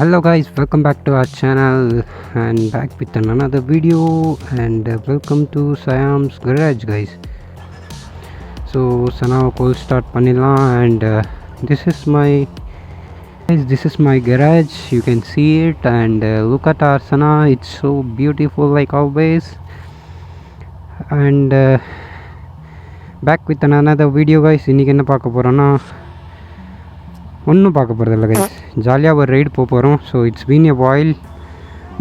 Hello guys, welcome back to our channel and back with another video and welcome to Siam's Garage guys. So Sana cold start panilam and this is my garage. You can see it and look at our Sana, it's so beautiful like always. And back with another video guys. இன்னைக்கு என்ன பார்க்க போறோம்னா ஒன்றும் பார்க்க போகிறதில்ல guys, ஜாலியாக ஒரு ride போகிறோம். ஸோ இட்ஸ் பீன் எ வாயில்,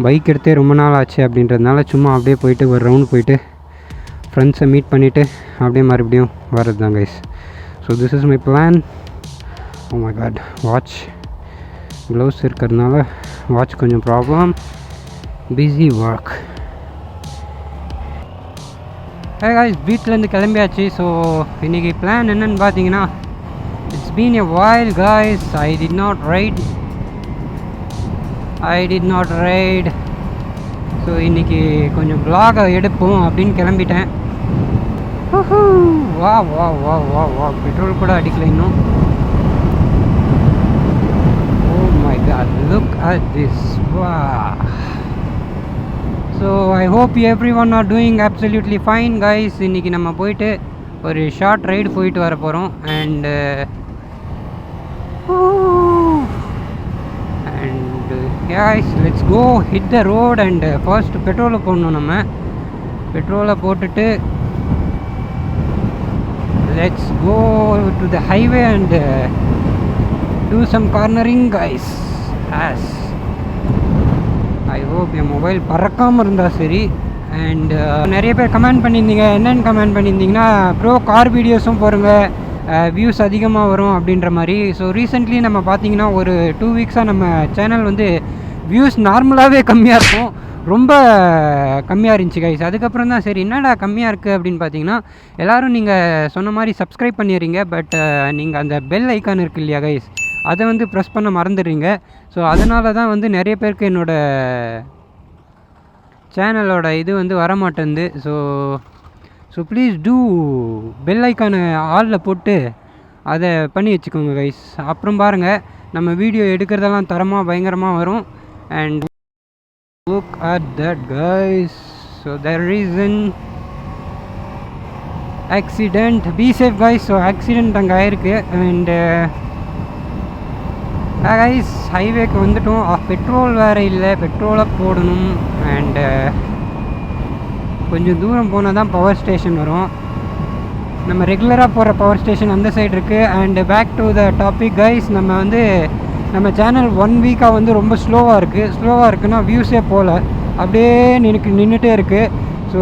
பைக் எடுத்தே ரொம்ப நாள் ஆச்சு அப்படின்றதுனால சும்மா அப்படியே போயிட்டு ஒரு ரவுண்ட் போயிட்டு ஃப்ரெண்ட்ஸை மீட் பண்ணிவிட்டு அப்படியே மறுபடியும் வர்றது தான் guys. So this is my plan. Oh my god, watch gloves இருக்கிறதுனால வாட்ச் கொஞ்சம் problem, busy work. Hey guys, வீட்டிலேருந்து கிளம்பியாச்சு. ஸோ இன்றைக்கி பிளான் என்னென்னு பார்த்தீங்கன்னா, it's been a while guys, I did not ride. So இன்றைக்கி கொஞ்சம் vlog எடுப்போம் அப்படின்னு கிளம்பிட்டேன். வா வா வா வா வா பெட்ரோல் கூட அடிக்கல இன்னும். Oh my God, look at this. வா. So I hope everyone are doing absolutely fine guys. இன்றைக்கி நம்ம போயிட்டு ஒரு ஷார்ட் ரைடு போயிட்டு வர போகிறோம். And guys, let's go hit the road and first பெட்ரோலை போடணும். நம்ம பெட்ரோலை போட்டுட்டு let's go to the highway and do some cornering guys. As I hope என் மொபைல் பறக்காமல் இருந்தால் சரி. அண்ட் நிறைய பேர் கமெண்ட் பண்ணியிருந்தீங்க. என்னென்னு கமெண்ட் பண்ணியிருந்தீங்கன்னா, ப்ரோ கார் வீடியோஸும் போடுங்க, வியூஸ் அதிகமாக வரும் அப்படின்ற மாதிரி. ஸோ ரீசெண்ட்லி நம்ம பார்த்தீங்கன்னா ஒரு 2 வீக்ஸாக நம்ம சேனல் வந்து வியூஸ் நார்மலாகவே கம்மியாக இருக்கும், ரொம்ப கம்மியாக இருந்துச்சு கைஸ். அதுக்கப்புறம் தான் சரி என்னடா கம்மியாக இருக்குது அப்படின்னு பார்த்தீங்கன்னா, எல்லோரும் நீங்கள் சொன்ன மாதிரி சப்ஸ்கிரைப் பண்ணிடுறீங்க, பட் நீங்கள் அந்த பெல் ஐக்கான் இருக்குது இல்லையா கைஸ், அதை வந்து ப்ரெஸ் பண்ண மறந்துடுறீங்க. ஸோ அதனால தான் வந்து நிறைய பேருக்கு என்னோடய சேனலோட இது வந்து வரமாட்டேங்குது. ஸோ ப்ளீஸ் டூ பெல் ஐக்கானை ஆலில் போட்டு அதை பண்ணி வச்சுக்கோங்க கைஸ். அப்புறம் பாருங்கள் நம்ம வீடியோ எடுக்கிறதெல்லாம் தரமாக பயங்கரமாக வரும். And look at that guys. So there is an accident, be safe guys. So accident அங்கே ஆயிருக்கு. அண்டு கைஸ் ஹைவேக்கு வந்துட்டோம். பெட்ரோல் வேறு இல்லை, பெட்ரோலை போடணும். அண்டு கொஞ்சம் தூரம் போனால் தான் பவர் ஸ்டேஷன் வரும். நம்ம ரெகுலராக போகிற பவர் ஸ்டேஷன் அந்த சைடு இருக்குது. And back to the topic guys, நம்ம வந்து நம்ம சேனல் 1 வீக்காக வந்து ரொம்ப ஸ்லோவாக இருக்குன்னா வியூஸே போகல, அப்படியே நின்றுட்டே இருக்குது. ஸோ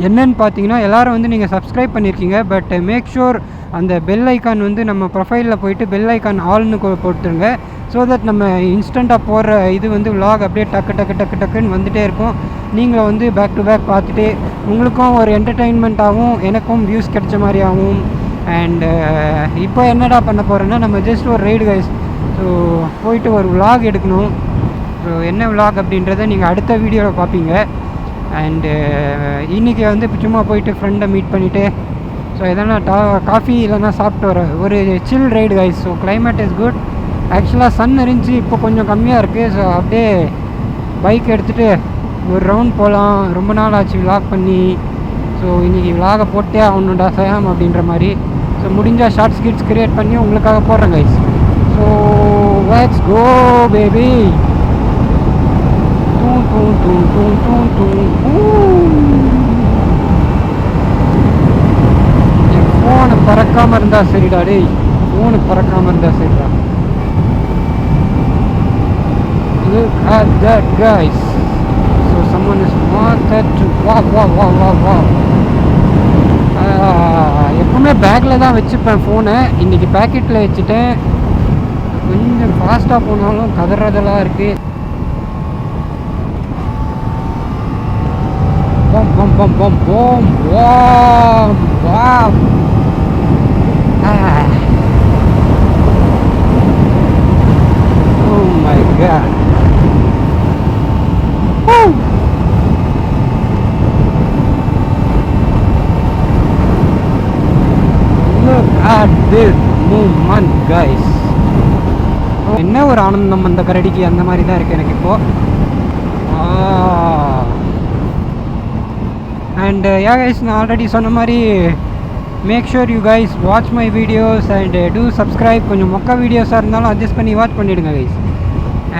என்னன்னு பார்த்தீங்கன்னா, எல்லோரும் வந்து நீங்கள் சப்ஸ்கிரைப் பண்ணியிருக்கீங்க, பட் மேக் ஷூர் அந்த பெல் ஐக்கான் வந்து நம்ம ப்ரொஃபைலில் போயிட்டு பெல் ஐக்கான் ஆல்னு போட்டுருங்க. ஸோ தட் நம்ம இன்ஸ்டண்ட்டாக போடுற இது வந்து விலாக் அப்படியே டக்குன்னு வந்துகிட்டே இருக்கும். நீங்களும் வந்து பேக் டு பேக் பார்த்துட்டு உங்களுக்கும் ஒரு என்டர்டெயின்மெண்ட்டாகவும் எனக்கும் வியூஸ் கிடைச்ச மாதிரி ஆகும். அண்டு இப்போ என்னடா பண்ண போகிறோன்னா, நம்ம ஜஸ்ட் ஒரு ரைடு கைஸ். ஸோ போயிட்டு ஒரு விலாக் எடுக்கணும். ஸோ என்ன விலாக் அப்படின்றத நீங்கள் அடுத்த வீடியோவில் பார்ப்பீங்க. அண்டு இன்றைக்கி வந்து சும்மா போயிட்டு ஃப்ரெண்டை மீட் பண்ணிவிட்டு ஸோ எதனா காஃபி இல்லைனா சாப்பிட்டு வர ஒரு chill ride guys. So climate is good. ஆக்சுவலாக சன் இருந்துச்சு, இப்போ கொஞ்சம் கம்மியாக இருக்குது. ஸோ அப்படியே பைக் எடுத்துகிட்டு ஒரு ரவுண்ட் போகலாம். ரொம்ப நாள் ஆச்சு விலாக் பண்ணி. ஸோ இன்றைக்கி விலாகை போட்டே ஆகணுண்டா சயாம் அப்படின்ற மாதிரி. ஸோ முடிஞ்சால் ஷார்ட் ஸ்கிட்ஸ் க்ரியேட் பண்ணி உங்களுக்காக போடுறேன் guys. So let's go baby. என் ஃபோனு பறக்காமல் இருந்தால் சரிடா டேய், ஃபோனு பறக்காமல் இருந்தால் சரிடா. Look at that guys. So someone is wanted to wow. எப்பவுமே பேக்கில் தான் வச்சுப்பேன் ஃபோனை. இன்றைக்கி பேக்கெட்டில் வச்சுட்டேன். கொஞ்சம் ஃபாஸ்ட்டாக போனாலும் கதறதெல்லாம் இருக்குது. Boom. Wow. Oh my god. Woo. Look at this movement guys. என்ன ஒரு ஆனந்தம் அந்த கரடிக்கு, அந்த மாதிரி தான் இருக்குது எனக்கு இப்போது. அண்ட் யா கைஸ், நான் ஆல்ரெடி சொன்ன மாதிரி make sure you guys watch my videos and do subscribe. கொஞ்சம் மொக்க வீடியோஸாக இருந்தாலும் அட்ஜஸ்ட் பண்ணி வாட்ச் பண்ணிவிடுங்க guys.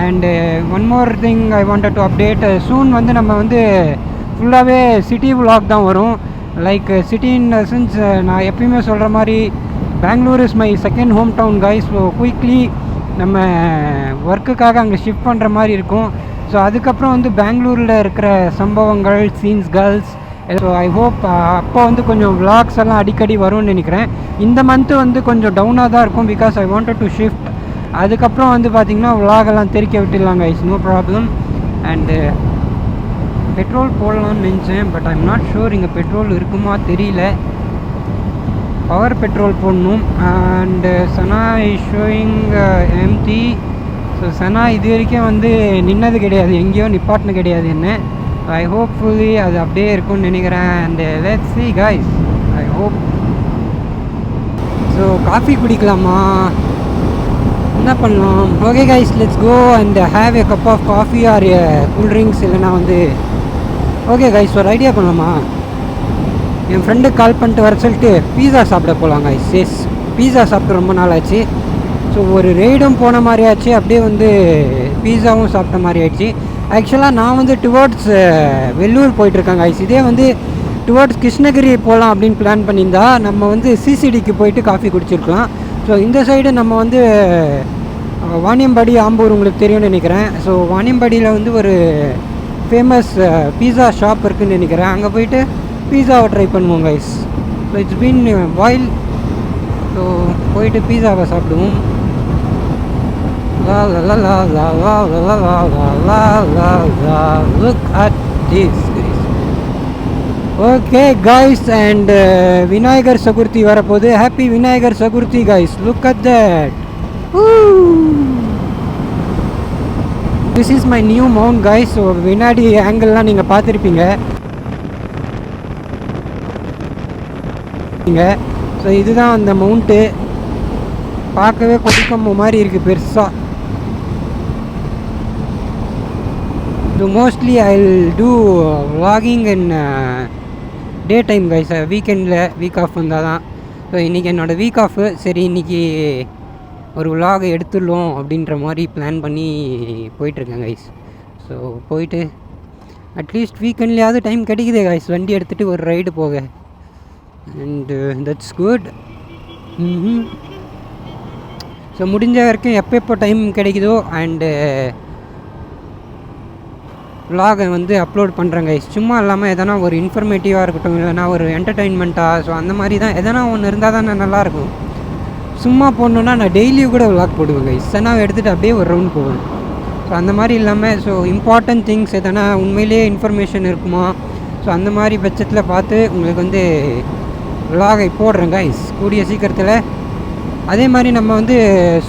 And one more thing I wanted to update. Soon வந்து நம்ம வந்து ஃபுல்லாகவே சிட்டி விலாக் தான் வரும். லைக் சிட்டி இன் சென்ஸ், நான் எப்பயுமே சொல்கிற மாதிரி Bengaluru is my second home town guys. So quickly நம்ம ஒர்க்குக்காக அங்கே ஷிஃப்ட் பண்ணுற மாதிரி இருக்கும். ஸோ அதுக்கப்புறம் வந்து பெங்களூரில் இருக்கிற சம்பவங்கள், scenes, girls. So I hope அப்போ வந்து கொஞ்சம் விலாக்ஸ் எல்லாம் அடிக்கடி வரும்னு நினைக்கிறேன். இந்த மந்த்து வந்து கொஞ்சம் டவுனாக தான் இருக்கும் because I wanted to shift. அதுக்கப்புறம் வந்து பார்த்திங்கன்னா விலாகெல்லாம் தெரிக்க விட்டுடலாங்க guys, no problem. And petrol போடலான்னு நினச்சேன், பட் ஐம் நாட் ஷூர் இங்கே பெட்ரோல் இருக்குமா தெரியல. பவர் பெட்ரோல் போடணும். அண்டு சனா இஸ் ஷோயிங் எம்டி. ஸோ சனா இது வரைக்கும் வந்து நின்னது கிடையாது, எங்கேயோ நிப்பாட்டினு கிடையாது என்ன. ஐ ஹோப்ஃபுல்லி அது அப்படியே இருக்கும்னு நினைக்கிறேன். And let's see guys, I hope. So coffee குடிக்கலாமா, என்ன பண்ணலாம்? Okay guys, let's go and have a cup of coffee or cool drinks. இல்லைனா வந்து ஓகே கைஸ், ஒரு ஐடியா பண்ணலாமா? என் ஃப்ரெண்டுக்கு கால் பண்ணிட்டு வர சொல்லிட்டு பீஸா சாப்பிட போகலாம் கைஸ். எஸ், பீஸா சாப்பிட்டு ரொம்ப நாள் ஆச்சு. ஸோ ஒரு ரெய்டும் போன மாதிரி ஆச்சு, அப்படியே வந்து பீஸாவும் சாப்பிட்ட மாதிரி ஆயிடுச்சு. ஆக்சுவலாக நான் வந்து டுவர்ட்ஸ் வெள்ளூர் போயிட்டுருக்கேன் கைஸ். இதே வந்து டுவர்ட்ஸ் கிருஷ்ணகிரி போகலாம் அப்படின்னு பிளான் பண்ணியிருந்தா நம்ம வந்து சிசிடிக்கு போயிட்டு காஃபி குடிச்சிருக்கலாம். ஸோ இந்த சைடு நம்ம வந்து வாணியம்பாடி, ஆம்பூர் உங்களுக்கு தெரியும்னு நினைக்கிறேன். ஸோ வாணியம்பாடியில் வந்து ஒரு ஃபேமஸ் பீஸா ஷாப் இருக்குதுன்னு நினைக்கிறேன். அங்கே போயிட்டு பீஸாவை ட்ரை பண்ணுவோம் guys. So it's been while. So போயிட்டு பீஸாவை சாப்பிடுவோம். Look at this guys. Okay guys, and Vinayagar Chathurthi வரப்போகுது. Happy Vinayagar Chathurthi guys. Look at that. This is my new mount guys. So வினாடி ஆங்கிள்லாம் நீங்கள் பார்த்துருப்பீங்க. ஸோ இதுதான் அந்த மவுண்ட்டு. பார்க்கவே கொடிக்கம்பு மாதிரி இருக்குது பெருசாக. So mostly I will do vlogging in day time guys. வீக்கெண்டில் வீக் ஆஃப் வந்தால் தான். ஸோ இன்றைக்கி என்னோடய வீக் ஆஃபு. சரி, இன்றைக்கி ஒரு விலாகை எடுத்துடலாம் அப்படின்ற மாதிரி பிளான் பண்ணி போயிட்டுருக்கேன் கைஸ். ஸோ போயிட்டு அட்லீஸ்ட் வீக்கெண்ட்லேயாவது டைம் கிடைக்குதே கைஸ், வண்டி எடுத்துகிட்டு ஒரு ரைடு போக. And that's good. ஸோ முடிஞ்ச வரைக்கும் எப்போ டைம் கிடைக்குதோ அண்டு விலாகை வந்து அப்லோட் பண்ணுறேன் கைஸ். சும்மா இல்லாமல் எதனா ஒரு இன்ஃபர்மேட்டிவாக இருக்கட்டும், இல்லைனா ஒரு என்டர்டெயின்மெண்ட்டாக. ஸோ அந்த மாதிரி தான் எதனா ஒன்று இருந்தால் தான் நல்லாயிருக்கும். சும்மா போடணுன்னா நான் டெய்லியும் கூட விலாக் போடுவேன் கைஸ். சனாவை எடுத்துகிட்டு அப்படியே ஒரு ரவுண்ட் போவேன். ஸோ அந்த மாதிரி இல்லாமல் ஸோ இம்பார்ட்டன்ட் திங்ஸ் எதனா உண்மையிலேயே இன்ஃபர்மேஷன் இருக்குமா, ஸோ அந்த மாதிரி பட்சத்தில் பார்த்து உங்களுக்கு வந்து விலாகை போடுறேன் கைஸ் கூடிய சீக்கிரத்தில். அதே மாதிரி நம்ம வந்து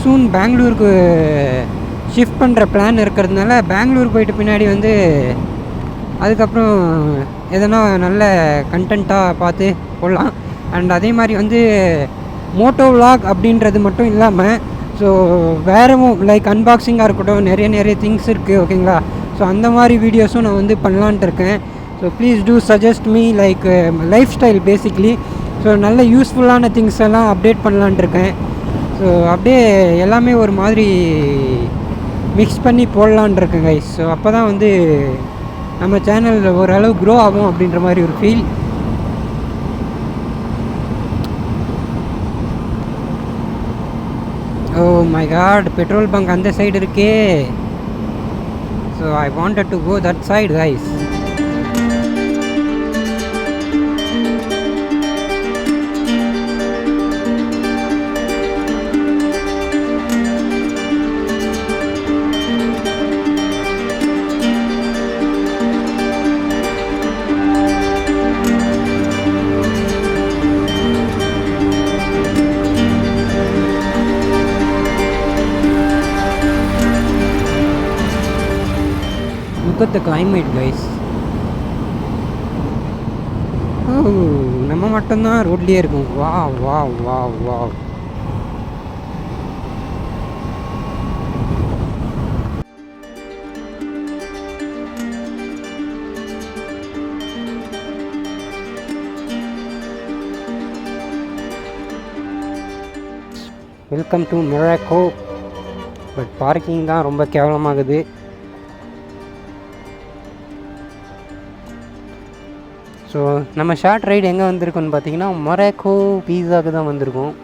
சூன் பெங்களூருக்கு ஷிஃப்ட் பண்ணுற பிளான் இருக்கிறதுனால பெங்களூர் போயிட்டு பின்னாடி வந்து அதுக்கப்புறம் எதனா நல்ல கண்டென்ட்டாக பார்த்து போடலாம். அண்ட் அதே மாதிரி வந்து மோட்டோ விலாக் அப்படின்றது மட்டும் இல்லாமல் ஸோ வேறவும் லைக் அன்பாக்சிங்காக இருக்கட்டும், நிறைய திங்ஸ் இருக்குது ஓகேங்களா. ஸோ அந்த மாதிரி வீடியோஸும் நான் வந்து பண்ணலான்ட்டு இருக்கேன். So please do suggest me like life style basically. So நல்ல யூஸ்ஃபுல்லான திங்ஸ் எல்லாம் அப்டேட் பண்ணலான்ட்டு இருக்கேன். ஸோ அப்படியே எல்லாமே ஒரு மாதிரி மிக்ஸ் பண்ணி போடலான் இருக்கேன் கைஸ். ஸோ அப்போ தான் வந்து நம்ம சேனல் ஓரளவு க்ரோ ஆகும் அப்படின்ற மாதிரி ஒரு feel. Oh my god, petrol bunk அந்த சைடு இருக்கே. So I wanted to go that side guys. Look at the climate guys. நம்ம மட்டும்தான் ரோட்லேயே இருக்கும். வா வா வா வா. Welcome to Morocco. But parking தான் ரொம்ப கேவலமாகுது. ஸோ நம்ம ஷார்ட் ரைடு எங்கே வந்திருக்கோன்னு பார்த்தீங்கன்னா மொராக்கோ பீஸாவுக்கு தான் வந்திருக்கோம்.